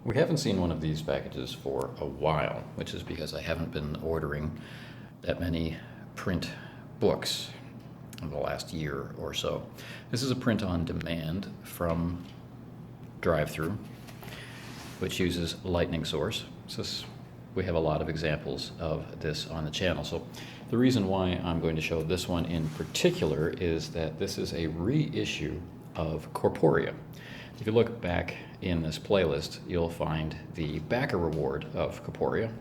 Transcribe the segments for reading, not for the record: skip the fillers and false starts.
We haven't seen one of these packages for a while, which is because I haven't been ordering that many print books in the last year or so. This is a print on demand from Drive-Thru, which uses Lightning Source. We have a lot of examples of this on the channel. So the reason why I'm going to show this one in particular is that this is a reissue of Corporia. If you look back in this playlist, you'll find the backer reward of Corporia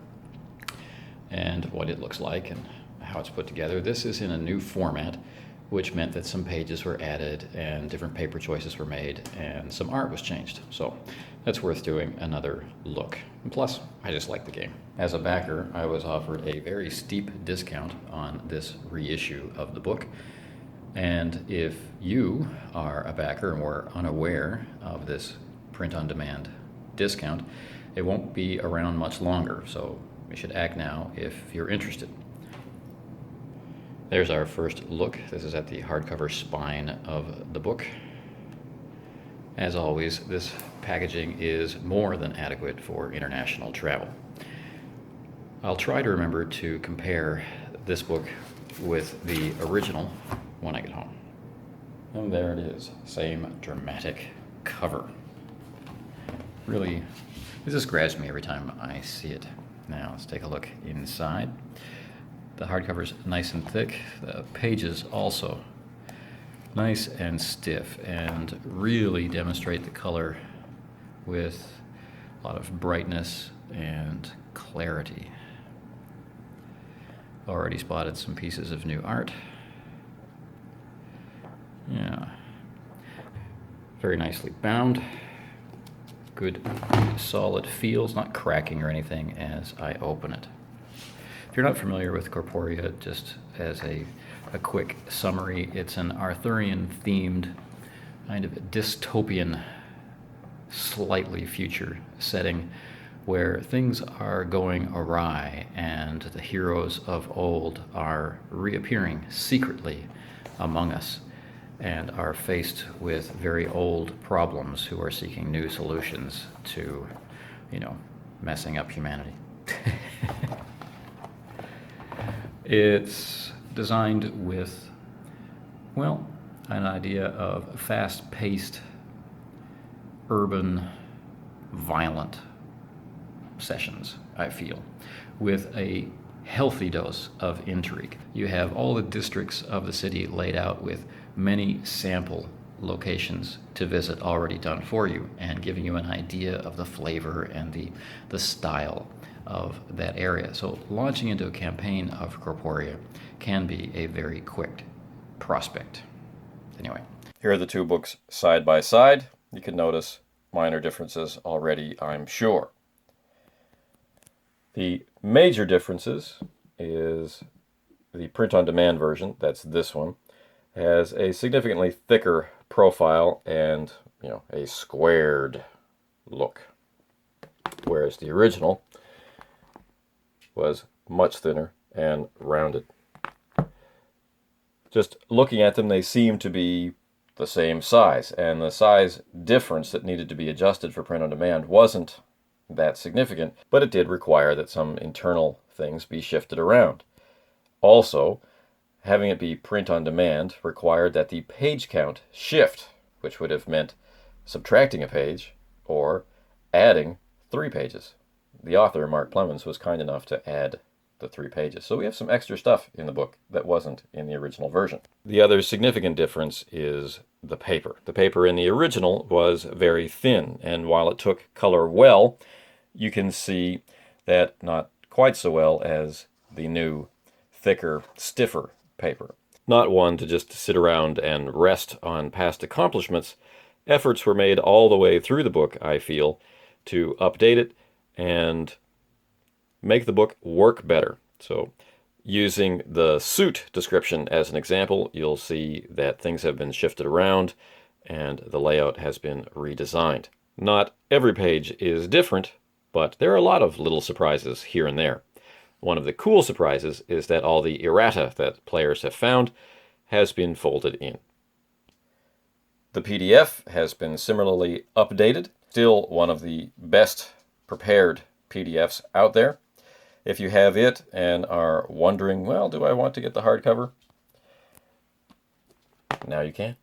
and what it looks like and how it's put together. This is in a new format, which meant that some pages were added and different paper choices were made and some art was changed. So that's worth doing another look. And plus, I just like the game. As a backer, I was offered a very steep discount on this reissue of the book. And if you are a backer and were unaware of this print-on-demand discount, it won't be around much longer, so you should act now if you're interested. There's our first look. This is at the hardcover spine of the book. As always, this packaging is more than adequate for international travel. I'll try to remember to compare this book with the original when I get home. And there it is, same dramatic cover. Really, it just grabs me every time I see it. Now let's take a look inside. The hardcover's nice and thick. The pages also nice and stiff and really demonstrate the color with a lot of brightness and clarity. Already spotted some pieces of new art. Yeah, very nicely bound. Good solid feels, not cracking or anything as I open it. If you're not familiar with Corporia, just as a quick summary, it's an Arthurian-themed kind of dystopian, slightly future setting where things are going awry and the heroes of old are reappearing secretly among us and are faced with very old problems who are seeking new solutions to, messing up humanity. It's designed with, well, an idea of fast-paced, urban, violent sessions, I feel, with a healthy dose of intrigue. You have all the districts of the city laid out with many sample locations to visit already done for you and giving you an idea of the flavor and the style of that area. So launching into a campaign of Corporia can be a very quick prospect. Anyway, here are the two books side by side. You can notice minor differences already, I'm sure. The major differences is the print-on-demand version, that's this one, has a significantly thicker profile and, a squared look, whereas the original was much thinner and rounded. Just looking at them, they seem to be the same size, and the size difference that needed to be adjusted for print-on-demand wasn't that significant, but it did require that some internal things be shifted around. Also, having it be print on demand required that the page count shift, which would have meant subtracting a page or adding 3 pages. The author, Mark Clemens, was kind enough to add the 3 pages. So we have some extra stuff in the book that wasn't in the original version. The other significant difference is the paper. The paper in the original was very thin, and while it took color well, you can see that not quite so well as the new, thicker, stiffer paper. Not one to just sit around and rest on past accomplishments. Efforts were made all the way through the book, I feel, to update it and make the book work better. So, using the suit description as an example, you'll see that things have been shifted around and the layout has been redesigned. Not every page is different, but there are a lot of little surprises here and there. One of the cool surprises is that all the errata that players have found has been folded in. The PDF has been similarly updated. Still one of the best prepared PDFs out there. If you have it and are wondering, well, do I want to get the hardcover? Now you can.